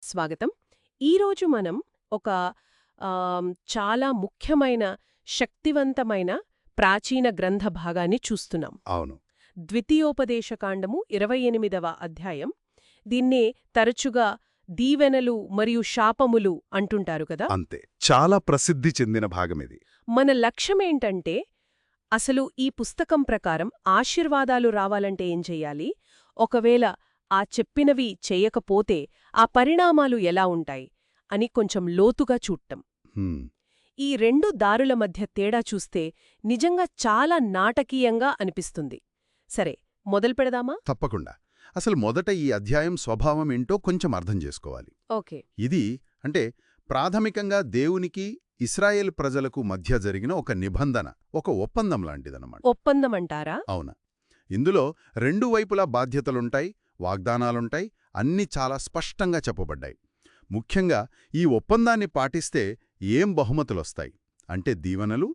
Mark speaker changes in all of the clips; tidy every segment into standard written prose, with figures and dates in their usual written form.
Speaker 1: స్వాగతం. ఈరోజు మనం ఒక చాలా ముఖ్యమైన, శక్తివంతమైన ప్రాచీన గ్రంథ భాగాన్ని చూస్తున్నాం.
Speaker 2: అవును.
Speaker 1: ద్వితీయోపదేశకాండము 28వ అధ్యాయం. దీన్నే తరచుగా దీవెనలు మరియు శాపములు అంటుంటారు కదా.
Speaker 2: అంతే. చాలా ప్రసిద్ధి చెందిన భాగమిది.
Speaker 1: మన లక్ష్యమేంటంటే, అసలు ఈ పుస్తకం ప్రకారం ఆశీర్వాదాలు రావాలంటే ఏం చెయ్యాలి, ఒకవేళ ఆ చెప్పినవి చెయ్యకపోతే ఆ పరిణామాలు ఎలా ఉంటాయి అని కొంచెం లోతుగా చూడటం.
Speaker 2: హ్మ్.
Speaker 1: ఈ రెండు దారుల మధ్య తేడా చూస్తే నిజంగా చాలా నాటకీయంగా అనిపిస్తుంది. సరే, మొదలుపెడదామా?
Speaker 2: తప్పకుండా. అసలు మొదట ఈ అధ్యాయం స్వభావం ఏంటో కొంచెం అర్థం చేసుకోవాలి.
Speaker 1: ఓకే.
Speaker 2: ఇది అంటే ప్రాథమికంగా దేవునికి ఇశ్రాయేల్ ప్రజలకు మధ్య జరిగిన ఒక నిబంధన, ఒక ఒప్పందం లాంటిదన్నమాట.
Speaker 1: ఒప్పందమంటారా?
Speaker 2: అవునా. ఇందులో రెండు వైపులా బాధ్యతలుంటాయి, వాగ్దానాలుంటాయి, అన్నీ చాలా స్పష్టంగా చెప్పబడ్డాయి. ముఖ్యంగా ఈ ఒప్పందాన్ని పాటిస్తే ఏం బహుమతులొస్తాయి అంటే దీవెనలు.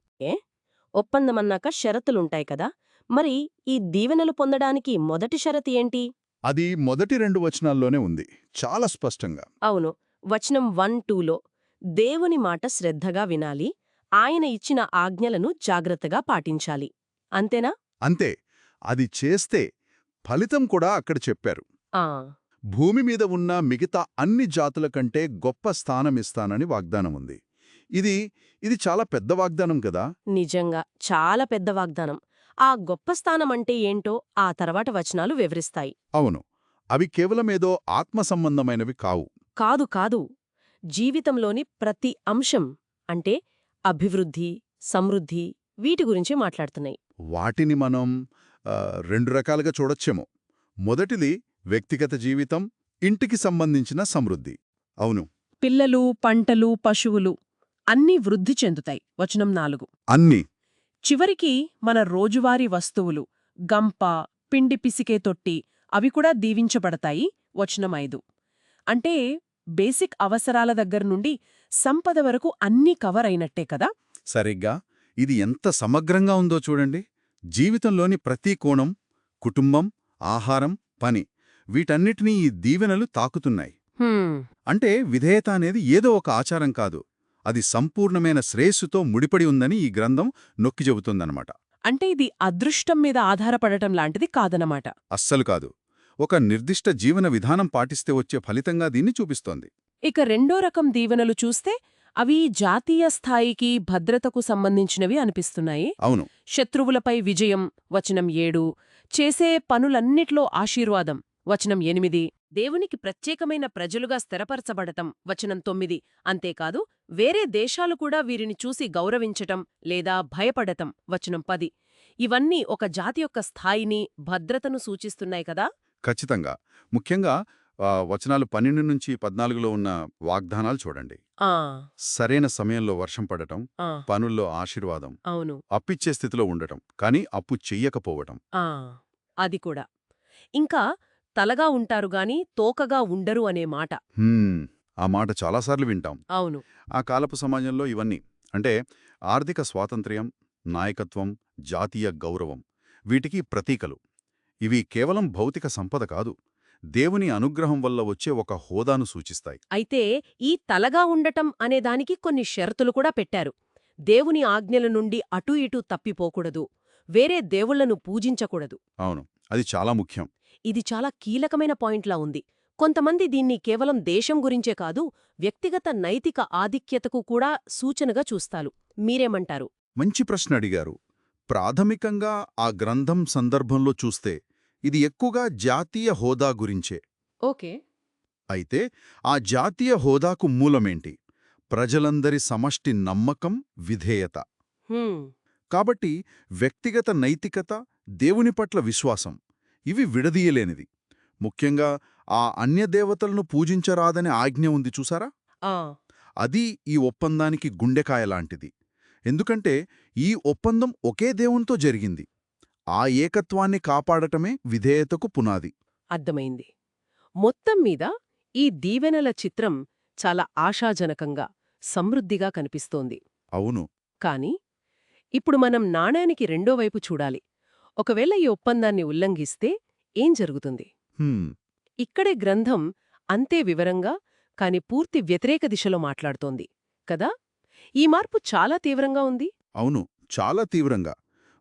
Speaker 3: ఒప్పందమన్నాక షరతులుంటాయి కదా, మరి ఈ దీవెనలు పొందడానికి మొదటి షరతు ఏంటి?
Speaker 2: అది మొదటి రెండు వచనాల్లోనే ఉంది, చాలా స్పష్టంగా.
Speaker 3: అవును, వచనం 1-2లో దేవుని మాట శ్రద్ధగా వినాలి, ఆయన ఇచ్చిన ఆజ్ఞలను జాగ్రత్తగా పాటించాలి. అంతేనా?
Speaker 2: అంతే. అది చేస్తే ఫలితం కూడా అక్కడ చెప్పారు.
Speaker 3: ఆ,
Speaker 2: భూమి మీద ఉన్న మిగతా అన్ని జాతుల కంటే గొప్ప స్థానమిస్తానని వాగ్దానముంది. ఇది చాలా పెద్ద వాగ్దానం కదా.
Speaker 3: నిజంగా చాలా పెద్ద వాగ్దానం. ఆ గొప్ప స్థానమంటే ఏంటో ఆ తర్వాత వచనాలు వివరిస్తాయి.
Speaker 2: అవును. అవి కేవలమేదో ఆత్మ సంబంధమైనవి కావు.
Speaker 3: కాదు కాదు, జీవితంలోని ప్రతి అంశం అంటే అభివృద్ధి, సమృద్ధి, వీటి గురించి మాట్లాడుతున్నాయి.
Speaker 2: వాటిని మనం రెండు రకాలుగా చూడొచ్చేమో. మొదటిది వ్యక్తిగత జీవితం, ఇంటికి సంబంధించిన సమృద్ధి. అవును.
Speaker 1: పిల్లలు, పంటలు, పశువులు అన్నీ వృద్ధి చెందుతాయి. వచనం 4.
Speaker 2: అన్నీ.
Speaker 1: చివరికి మన రోజువారీ వస్తువులు, గంప, పిండి పిసికే తొట్టి, అవి కూడా దీవించబడతాయి. వచనం 5. అంటే బేసిక్ అవసరాల దగ్గర్నుండి సంపద వరకు అన్నీ కవర్ అయినట్టే కదా.
Speaker 2: సరిగ్గా. ఇది ఎంత సమగ్రంగా ఉందో చూడండి. జీవితంలోని ప్రతి కోణం, కుటుంబం, ఆహారం, పని, వీటన్నిటినీ ఈ దీవెనలు తాకుతున్నాయి. అంటే విధేయత అనేది ఏదో ఒక ఆచారం కాదు, అది సంపూర్ణమైన శ్రేయస్సుతో ముడిపడి ఉందని ఈ గ్రంథం నొక్కి చెబుతుందన్నమాట.
Speaker 1: అంటే ఇది అదృష్టం మీద ఆధారపడటం లాంటిది కాదన్నమాట.
Speaker 2: అస్సలు కాదు. ఒక నిర్దిష్ట జీవన విధానం పాటిస్తే వచ్చే ఫలితంగా దీన్ని చూపిస్తోంది.
Speaker 1: ఇక రెండో రకం దీవెనలు చూస్తే అవి జాతీయ స్థాయికి, భద్రతకు సంబంధించినవి అనిపిస్తున్నాయి.
Speaker 2: అవును.
Speaker 1: శత్రువులపై విజయం. వచనం 7. చేసే పనులన్నిట్లో ఆశీర్వాదం. వచనం 8. దేవునికి ప్రత్యేకమైన ప్రజలుగా స్థిరపరచబడటం. వచనం 9. అంతేకాదు, వేరే దేశాలు కూడా వీరిని చూసి గౌరవించటం లేదా భయపడటం. వచనం 10. ఇవన్నీ ఒక జాతి యొక్క స్థాయిని, భద్రతను సూచిస్తున్నాయి కదా.
Speaker 2: ఖచ్చితంగా. ముఖ్యంగా వచనాలు 12-14లో ఉన్న వాగ్దానాలు చూడండి. సరైన సమయంలో వర్షం పడటం, పనుల్లో ఆశీర్వాదం,
Speaker 1: అవును,
Speaker 2: అప్పిచ్చే స్థితిలో ఉండటం, కానీ అప్పు చెయ్యకపోవటం.
Speaker 1: అది కూడా. ఇంకా తలగా ఉంటారు గాని తోకగా ఉండరు అనే మాట.
Speaker 2: ఆ మాట చాలాసార్లు వింటాం.
Speaker 1: అవును.
Speaker 2: ఆ కాలపు సమాజంలో ఇవన్నీ అంటే ఆర్థిక స్వాతంత్ర్యం, నాయకత్వం, జాతీయ గౌరవం, వీటికి ప్రతీకలు. ఇవి కేవలం భౌతిక సంపద కాదు, దేవుని అనుగ్రహం వల్ల వచ్చే ఒక హోదాను సూచిస్తాయి.
Speaker 1: అయితే ఈ తలగా ఉండటం అనేదానికి కొన్ని షరతులు కూడా పెట్టారు. దేవుని ఆజ్ఞల నుండి అటూ ఇటూ తప్పిపోకూడదు, వేరే దేవుళ్లను పూజించకూడదు.
Speaker 2: అవును, అది చాలా ముఖ్యం.
Speaker 1: ఇది చాలా కీలకమైన పాయింట్లా ఉంది. కొంతమంది దీన్ని కేవలం దేశం గురించే కాదు, వ్యక్తిగత నైతిక ఆధిక్యతకు కూడా సూచనగా చూస్తారు. మీరేమంటారు?
Speaker 2: మంచి ప్రశ్న అడిగారు. ప్రాథమికంగా ఆ గ్రంథం సందర్భంలో చూస్తే ఇది ఎక్కువగా జాతీయ హోదా గురించే.
Speaker 1: ఓకే.
Speaker 2: అయితే ఆ జాతీయ హోదాకు మూలమేంటి? ప్రజలందరి సమష్టి నమ్మకం, విధేయత. కాబట్టి వ్యక్తిగత నైతికత, దేవుని పట్ల విశ్వాసం, ఇవి విడదీయలేనిది. ముఖ్యంగా ఆ అన్యదేవతలను పూజించరాదనే ఆజ్ఞ ఉంది చూసారా, అది ఈ ఒప్పందానికి గుండెకాయలాంటిది. ఎందుకంటే ఈ ఒప్పందం ఒకే దేవునితో జరిగింది. ఆ ఏకత్వాన్ని కాపాడటమే విధేయతకు పునాది.
Speaker 1: అర్థమైంది. మొత్తం మీద ఈ దీవెనల చిత్రం చాలా ఆశాజనకంగా, సమృద్ధిగా కనిపిస్తోంది.
Speaker 2: అవును.
Speaker 1: కాని ఇప్పుడు మనం నాణానికి రెండో వైపు చూడాలి. ఒకవేళ ఈ ఒప్పందాన్ని ఉల్లంఘిస్తే ఏం జరుగుతుంది? ఇక్కడే గ్రంథం అంతే వివరంగా, కాని పూర్తి వ్యతిరేక దిశలో మాట్లాడుతోంది కదా. ఈ మార్పు చాలా తీవ్రంగా ఉంది.
Speaker 2: అవును, చాలా తీవ్రంగా.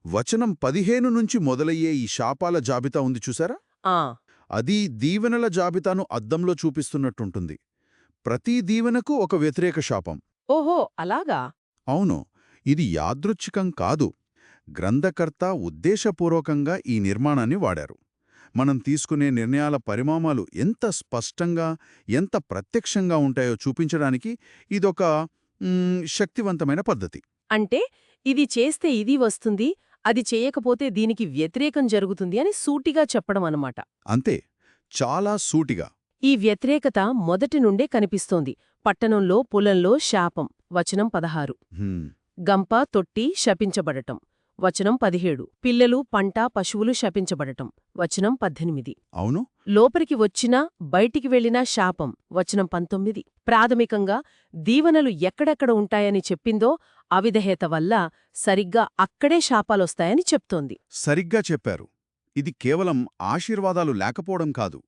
Speaker 2: వచనం 15 నుంచి మొదలయ్యే ఈ శాపాల జాబితా ఉంది చూసారా?
Speaker 1: ఆ
Speaker 2: అది దీవెనల జాబితాను అద్దంలో చూపిస్తున్నట్టుంటుంది. ప్రతి దీవెనకు ఒక వ్యతిరేక శాపం.
Speaker 1: ఓహో అలాగా.
Speaker 2: అవును, ఇది యాదృచ్ఛికం కాదు. గ్రంథకర్త ఉద్దేశపూర్వకంగా ఈ నిర్మాణాన్ని వాడారు. మనం తీసుకునే నిర్ణయాల పరిణామాలు ఎంత స్పష్టంగా, ఎంత ప్రత్యక్షంగా ఉంటాయో చూపించడానికి ఇదొక శక్తివంతమైన పద్ధతి.
Speaker 1: అంటే ఇది చేస్తే ఇది వస్తుంది, అది చేయకపోతే దీనికి వ్యతిరేకం జరుగుతుంది అని సూటిగా చెప్పడం అన్నమాట.
Speaker 2: అంతే, చాలా సూటిగా.
Speaker 1: ఈ వ్యతిరేకత మొదటి నుండే కనిపిస్తోంది. పట్టణంలో పొలంలో శాపం వచనం 16,
Speaker 2: హ్మ్,
Speaker 1: గంప తొట్టి శపించబడటం వచనం 17, పిల్లలు పంట పశువులు శపించబడటం వచనం 18,
Speaker 2: అవును,
Speaker 1: లోపలికి వచ్చినా బయటికి వెళ్లినా శాపం వచనం 19. ప్రాథమికంగా దీవెనలు ఎక్కడెక్కడ ఉంటాయని చెప్పిందో అవిధేయత వల్ల సరిగ్గా అక్కడే శాపాలొస్తాయని చెప్తోంది.
Speaker 2: సరిగ్గా చెప్పారు. ఇది కేవలం ఆశీర్వాదాలు లేకపోవడం కాదు,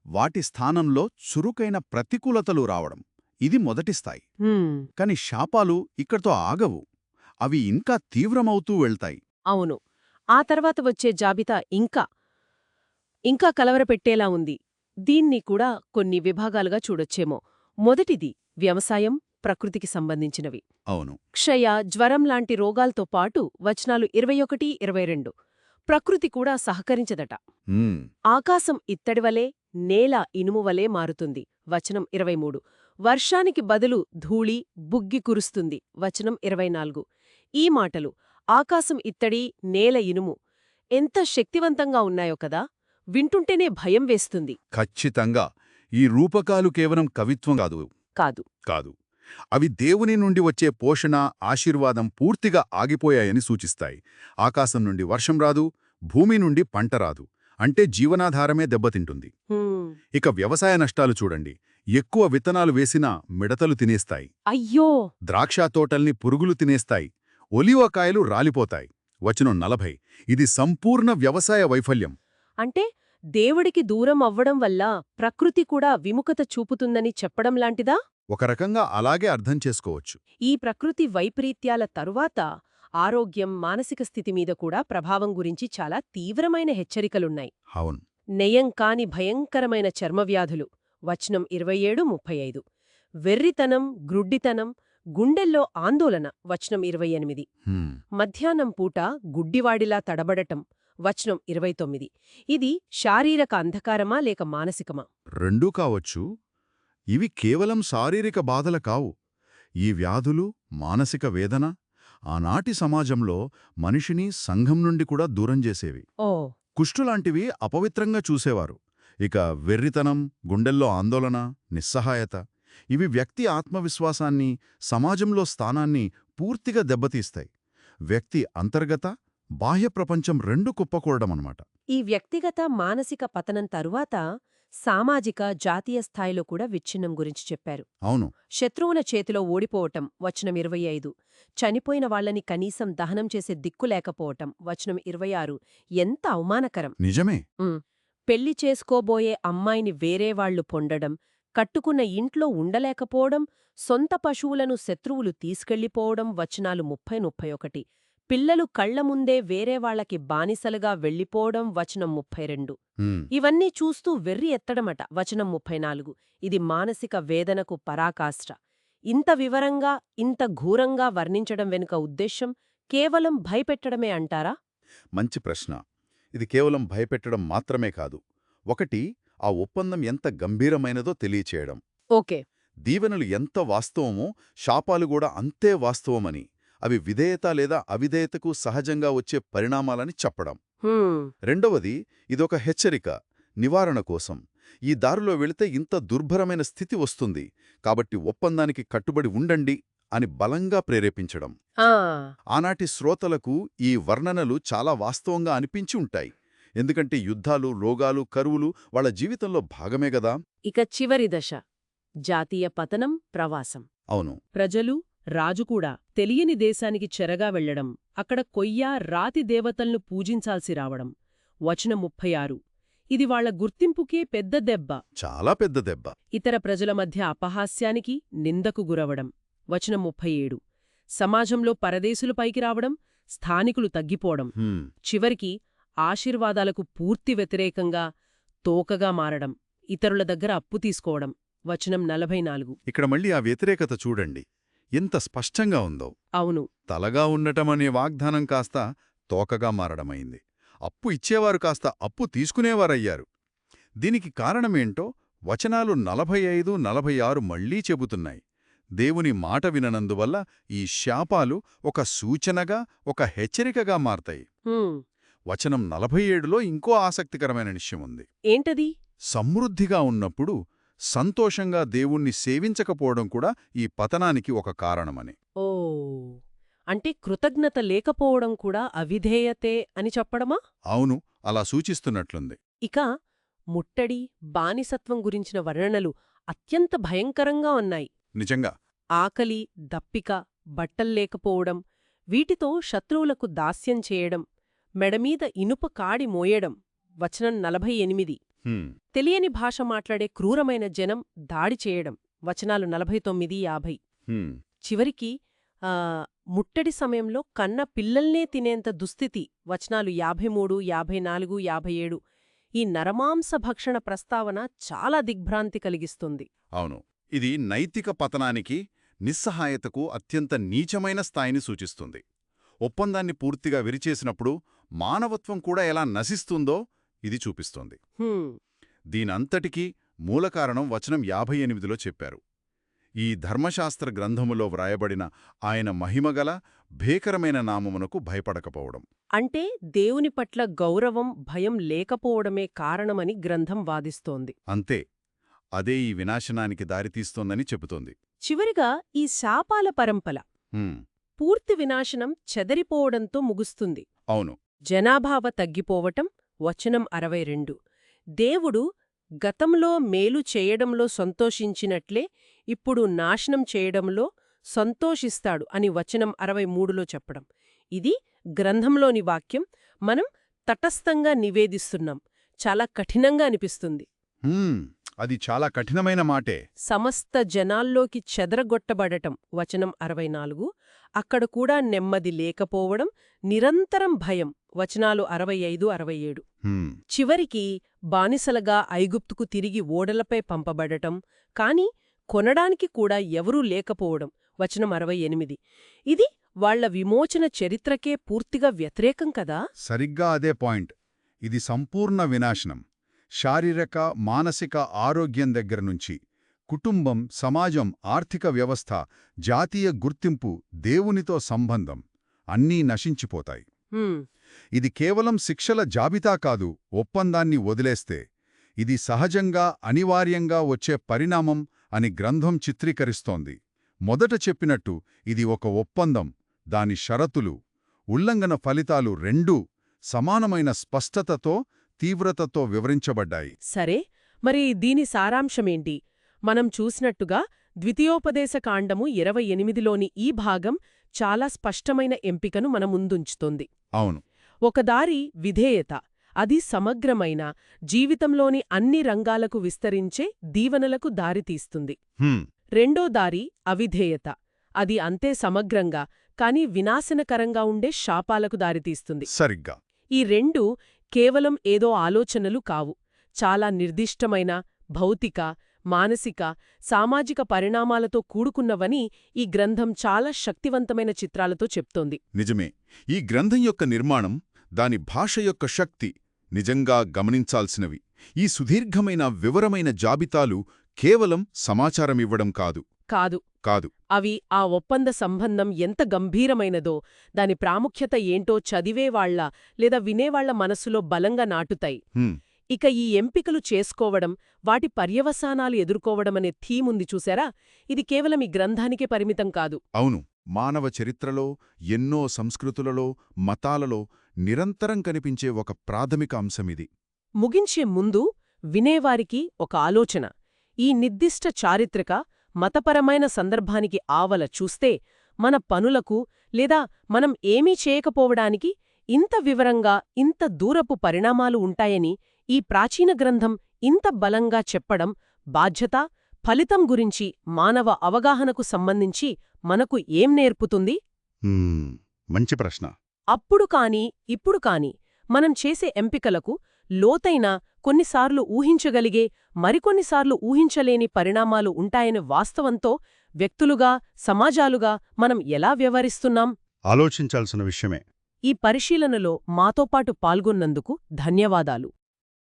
Speaker 2: వాటి స్థానంలో చురుకైన ప్రతికూలతలు రావడం. ఇది మొదటి స్థాయి. కాని శాపాలు ఇక్కడితో ఆగవు. అవి ఇంకా తీవ్రమవుతూ వెళ్తాయి.
Speaker 1: అవును, ఆ తర్వాత వచ్చే జాబితా ఇంకా కలవరపెట్టేలా ఉంది. దీన్ని కూడా కొన్ని విభాగాలుగా చూడొచ్చేమో. మొదటిది వ్యవసాయం, ప్రకృతికి సంబంధించినవి.
Speaker 2: అవును,
Speaker 1: క్షయ, జ్వరం లాంటి రోగాలతో పాటు వచనాలు 21, 22. ప్రకృతి కూడా సహకరించదట.
Speaker 2: హ్మ్,
Speaker 1: ఆకాశం ఇత్తడివలే, నేల ఇనుమువలే మారుతుంది వచనం 23. వర్షానికి బదులు ధూళి, బుగ్గి కురుస్తుంది వచనం 24. ఈ మాటలు ఆకాశం ఇత్తడి, నేల ఇనుము ఎంత శక్తివంతంగా ఉన్నాయో కదా. వింటుంటేనే భయం వేస్తుంది.
Speaker 2: ఖచ్చితంగా. ఈ రూపకాలు కేవలం కవిత్వం కాదు. అవి దేవుని నుండి వచ్చే పోషణ, ఆశీర్వాదం పూర్తిగా ఆగిపోయాయని సూచిస్తాయి. ఆకాశం నుండి వర్షం రాదు, భూమి నుండి పంట రాదు. అంటే జీవనాధారమే దెబ్బతింటుంది. ఇక వ్యవసాయ నష్టాలు చూడండి. ఎక్కువ విత్తనాలు వేసినా మిడతలు తినేస్తాయి.
Speaker 1: అయ్యో!
Speaker 2: ద్రాక్ష తోటల్ని పురుగులు తినేస్తాయి. ఒలివకాయలు రాలిపోతాయి. వచనం 40. ఇది సంపూర్ణ వ్యవసాయ వైఫల్యం.
Speaker 1: అంటే దేవుడికి దూరం అవ్వడం వల్ల ప్రకృతి కూడా విముఖత చూపుతుందని చెప్పడం లాంటిదా?
Speaker 2: ఒక రకంగా అలాగే అర్థం చేసుకోవచ్చు.
Speaker 1: ఈ ప్రకృతి వైపరీత్యాల తరువాత ఆరోగ్యం, మానసిక స్థితి మీద కూడా ప్రభావం గురించి చాలా తీవ్రమైన హెచ్చరికలున్నాయి.
Speaker 2: అవును,
Speaker 1: నయం కాని భయంకరమైన చర్మవ్యాధులు వచనం 27, 35. వెర్రితనం, గ్రుడ్డితనం, గుండెల్లో ఆందోళన వచనం 28.
Speaker 2: హ్మ్,
Speaker 1: మధ్యాహ్నం పూట గుడ్డివాడిలా తడబడటం వచనం 29. ఇది శారీరక అంధకారమా లేక మానసికమా?
Speaker 2: రెండూ కావచ్చు. ఇవి కేవలం శారీరక బాధల కావు. ఈ వ్యాధులు, మానసిక వేదన ఆనాటి సమాజంలో మనిషిని సంఘం నుండి కూడా దూరం చేసేవి.
Speaker 1: ఓ
Speaker 2: కుష్టులాంటివి అపవిత్రంగా చూసేవారు. ఇక వెర్రితనం, గుండెల్లో ఆందోళన, నిస్సహాయత ఇవి వ్యక్తి ఆత్మవిశ్వాసాన్ని, సమాజంలో స్థానాన్ని పూర్తిగా దెబ్బతీస్తాయి. వ్యక్తి అంతర్గత, బాహ్య ప్రపంచం రెండు కుప్పకూడమన్నమాట.
Speaker 1: ఈ వ్యక్తిగత మానసిక పతనం తరువాత సామాజిక, జాతీయ స్థాయిలో కూడా విచ్ఛిన్నం గురించి చెప్పారు.
Speaker 2: అవును,
Speaker 1: శత్రువుల చేతిలో ఓడిపోవటం వచనం 25. చనిపోయిన వాళ్లని కనీసం దహనం చేసే దిక్కు లేకపోవటం వచనం 26. ఎంత అవమానకరం!
Speaker 2: నిజమే.
Speaker 1: పెళ్లి చేసుకోబోయే అమ్మాయిని వేరేవాళ్లు పొందడం, కట్టుకున్న ఇంట్లో ఉండలేకపోవడం, సొంత పశువులను శత్రువులు తీసుకెళ్లిపోవడం వచనాలు 30, 31. పిల్లలు కళ్ల ముందే వేరేవాళ్లకి బానిసలుగా వెళ్లిపోవడం వచనం 32. ఇవన్నీ చూస్తూ వెర్రి ఎత్తడమట వచనం 34. ఇది మానసిక వేదనకు పరాకాష్ట. ఇంత వివరంగా, ఇంత ఘోరంగా వర్ణించడం వెనుక ఉద్దేశ్యం కేవలం భయపెట్టడమే అంటారా?
Speaker 2: మంచి ప్రశ్న. ఇది కేవలం భయపెట్టడం మాత్రమే కాదు. ఒకటి, ఆ ఒప్పందం ఎంత గంభీరమైనదో తెలియచేయడం.
Speaker 1: ఓకే.
Speaker 2: దీవెనలు ఎంత వాస్తవమో శాపాలు కూడా అంతే వాస్తవమని, అవి విధేయత లేదా అవిధేయతకు సహజంగా వచ్చే పరిణామాలని చెప్పడం. రెండవది, ఇదొక హెచ్చరిక, నివారణ కోసం. ఈ దారిలో వెళితే ఇంత దుర్భరమైన స్థితి వస్తుంది, కాబట్టి ఒప్పందానికి కట్టుబడి ఉండండి అని బలంగా ప్రేరేపించడం. ఆనాటి శ్రోతలకు ఈ వర్ణనలు చాలా వాస్తవంగా అనిపించి ఉంటాయి. ఎందుకంటే యుద్ధాలు, రోగాలు, కరువులు వాళ్ల జీవితంలో భాగమే గదా.
Speaker 1: ఇక చివరి దశ, జాతీయ పతనం, ప్రవాసం.
Speaker 2: అవును,
Speaker 1: ప్రజలు, రాజుకూడా తెలియని దేశానికి చెరగా వెళ్లడం, అక్కడ కొయ్య, రాతి దేవతల్ను పూజించాల్సి రావడం వచనం 36. ఇది వాళ్ల గుర్తింపుకే పెద్ద దెబ్బ.
Speaker 2: చాలా పెద్ద దెబ్బ.
Speaker 1: ఇతర ప్రజల మధ్య అపహాస్యానికి, నిందకు గురవడం. వచనం 37. సమాజంలో పరదేశులు పైకి రావడం, స్థానికులు తగ్గిపోవడం. చివరికి ఆశీర్వాదాలకు పూర్తి వ్యతిరేకంగా తోకగా మారడం, ఇతరుల దగ్గర అప్పు తీసుకోవడం. వచనం 44.
Speaker 2: ఇక్కడ మళ్ళీ ఆ వ్యతిరేకత చూడండి ఎంత స్పష్టంగా ఉందో.
Speaker 1: అవును.
Speaker 2: తలగా ఉండటమనే వాగ్దానం కాస్త తోకగా మారడమైంది. అప్పు ఇచ్చేవారు కాస్త అప్పు తీసుకునేవారయ్యారు. దీనికి కారణమేంటో వచనాలు 45, 46 మళ్లీ చెబుతున్నాయి. దేవుని మాట విననందువల్ల ఈ శాపాలు ఒక సూచనగా, ఒక హెచ్చరికగా మారతాయి. వచనం 47లో ఇంకో ఆసక్తికరమైన విషయముంది.
Speaker 1: ఏంటది?
Speaker 2: సమృద్ధిగా ఉన్నప్పుడు సంతోషంగా దేవుణ్ణి సేవించకపోవడం కూడా ఈ పతనానికి ఒక కారణమని.
Speaker 1: ఓ, అంటే కృతజ్ఞత లేకపోవడం కూడా అవిధేయతే అని చెప్పడమా?
Speaker 2: అవును, అలా సూచిస్తున్నట్లుంది.
Speaker 1: ఇక ముట్టడి, బానిసత్వం గురించిన వర్ణనలు అత్యంత భయంకరంగా ఉన్నాయి.
Speaker 2: నిజంగా.
Speaker 1: ఆకలి, దప్పిక, బట్టల్లేకపోవడం, వీటితో శత్రువులకు దాస్యం చేయడం, మెడమీద ఇనుప కాడి మోయడం. వచనం 48. తెలియని భాష మాట్లాడే క్రూరమైన జనం దాడి చేయడం. వచనాలు 49, 50. చివరికి ముట్టడి సమయంలో కన్న పిల్లల్నే తినేంత దుస్థితి. వచనాలు 53, 54, 57. ఈ నరమాంస భక్షణ ప్రస్తావన చాలా దిగ్భ్రాంతి కలిగిస్తుంది.
Speaker 2: అవును, ఇది నైతిక పతనానికి, నిస్సహాయతకు అత్యంత నీచమైన స్థాయిని సూచిస్తుంది. ఒప్పందాన్ని పూర్తిగా విరిచేసినప్పుడు మానవత్వం కూడా ఎలా నశిస్తుందో ఇది చూపిస్తోంది. దీనంతటికీ మూలకారణం వచనం 58లో చెప్పారు. ఈ ధర్మశాస్త్ర గ్రంథములో వ్రాయబడిన ఆయన మహిమగల భేకరమైన నామమునకు భయపడకపోవడం.
Speaker 1: అంటే దేవుని పట్ల గౌరవం, భయం లేకపోవడమే కారణమని గ్రంథం వాదిస్తోంది.
Speaker 2: అంతే, అదే ఈ వినాశనానికి దారితీస్తోందని చెబుతోంది.
Speaker 1: చివరిగా ఈ శాపాల పరంపర పూర్తి వినాశనం చెదరిపోవడంతో ముగుస్తుంది.
Speaker 2: అవును.
Speaker 1: జనాభావ తగ్గిపోవటం. వచనం 62. దేవుడు గతంలో మేలు చేయడంలో సంతోషించినట్లే ఇప్పుడు నాశనం చేయడంలో సంతోషిస్తాడు అని వచనం 63లో చెప్పడం. ఇది గ్రంథంలోని వాక్యం. మనం తటస్థంగా నివేదిస్తున్నాం. చాలా కఠినంగా అనిపిస్తుంది.
Speaker 2: అది చాలా కఠినమైన మాటే.
Speaker 1: సమస్త జనాల్లోకి చెదరగొట్టబడటం. వచనం 64. అక్కడ కూడా నెమ్మది లేకపోవడం, నిరంతరం భయం. వచనాలు 65, 67. చివరికి బానిసలుగా ఐగుప్తుకు తిరిగి ఓడలపై పంపబడటం, కాని కొనడానికి కూడా ఎవరూ లేకపోవడం. వచనం 68. ఇది వాళ్ల విమోచన చరిత్రకే పూర్తిగా వ్యతిరేకం కదా.
Speaker 2: సరిగ్గా అదే పాయింట్. ఇది సంపూర్ణ వినాశనం. శారీరక, మానసిక ఆరోగ్యం దగ్గరనుంచి కుటుంబం, సమాజం, ఆర్థిక వ్యవస్థ, జాతీయ గుర్తింపు, దేవునితో సంబంధం అన్నీ నశించిపోతాయి. ఇది కేవలం శిక్షల జాబితా కాదు. ఒప్పందాన్ని వదిలేస్తే ఇది సహజంగా, అనివార్యంగా వచ్చే పరిణామం అని గ్రంథం చిత్రీకరిస్తోంది. మొదట చెప్పినట్టు ఇది ఒక ఒప్పందం. దాని షరతులు, ఉల్లంఘన ఫలితాలు రెండూ సమానమైన స్పష్టతతో, తీవ్రతతో వివరించబడ్డాయి.
Speaker 1: సరే, మరి దీని సారాంశమేంటి? మనం చూసినట్టుగా ద్వితీయోపదేశకాండము 28లోని ఈ భాగం చాలా స్పష్టమైన ఎంపికను మన ముందుంచుతోంది.
Speaker 2: అవును.
Speaker 1: ఒక దారి విధేయత. అది సమగ్రమైన, జీవితంలోని అన్ని రంగాలకు విస్తరించే దీవెనలకు దారితీస్తుంది. రెండో దారి అవిధేయత. అది అంతే సమగ్రంగా, కాని వినాశనకరంగా ఉండే శాపాలకు దారితీస్తుంది.
Speaker 2: సరిగ్గా.
Speaker 1: ఈ రెండూ కేవలం ఏదో ఆలోచనలు కావు. చాలా నిర్దిష్టమైన భౌతిక, మానసిక, సామాజిక పరిణామాలతో కూడుకున్నవని ఈ గ్రంథం చాలా శక్తివంతమైన చిత్రాలతో చెప్తోంది.
Speaker 2: నిజమే. ఈ గ్రంథం యొక్క నిర్మాణం, దాని భాష యొక్క శక్తి నిజంగా గమనించాల్సినవి. ఈ సుదీర్ఘమైన, వివరమైన జాబితాలు కేవలం సమాచారమివ్వడం కాదు. కాదు.
Speaker 1: అవి ఆ ఒప్పంద సంబంధం ఎంత గంభీరమైనదో, దాని ప్రాముఖ్యత ఏంటో చదివేవాళ్ల లేదా వినేవాళ్ల మనసులో బలంగా నాటుతాయి. ఇక ఈ ఎంపికలు చేసుకోవడం, వాటి పర్యవసానాలు ఎదుర్కోవడమనే థీముంది చూశారా? ఇది కేవలం ఈ గ్రంథానికే పరిమితం కాదు.
Speaker 2: అవును. మానవ చరిత్రలో, ఎన్నో సంస్కృతులలో, మతాలలో నిరంతరం కనిపించే ఒక ప్రాథమిక అంశమిది.
Speaker 1: ముగించే ముందు వినేవారికి ఒక ఆలోచన. ఈ నిర్దిష్ట చారిత్రక, మతపరమైన సందర్భానికి ఆవల చూస్తే మన పనులకు లేదా మనం ఏమీ చేయకపోవడానికి ఇంత వివరంగా, ఇంత దూరపు పరిణామాలు ఉంటాయని ఈ ప్రాచీన గ్రంథం ఇంత బలంగా చెప్పడం బాధ్యత, ఫలితం గురించి మానవ అవగాహనకు సంబంధించి మనకు ఏం నేర్పుతుంది?
Speaker 2: మంచి ప్రశ్న.
Speaker 1: అప్పుడు కాని ఇప్పుడు కాని మనం చేసే ఎంపికలకు లోతైన, కొన్నిసార్లు ఊహించగలిగే, మరికొన్నిసార్లు ఊహించలేని పరిణామాలు ఉంటాయని వాస్తవంతో వ్యక్తులుగా, సమాజాలుగా మనం ఎలా వ్యవహరిస్తున్నాం?
Speaker 2: ఆలోచించాల్సిన విషయమే.
Speaker 1: ఈ పరిశీలనలో మాతో పాటు పాల్గొన్నందుకు ధన్యవాదాలు.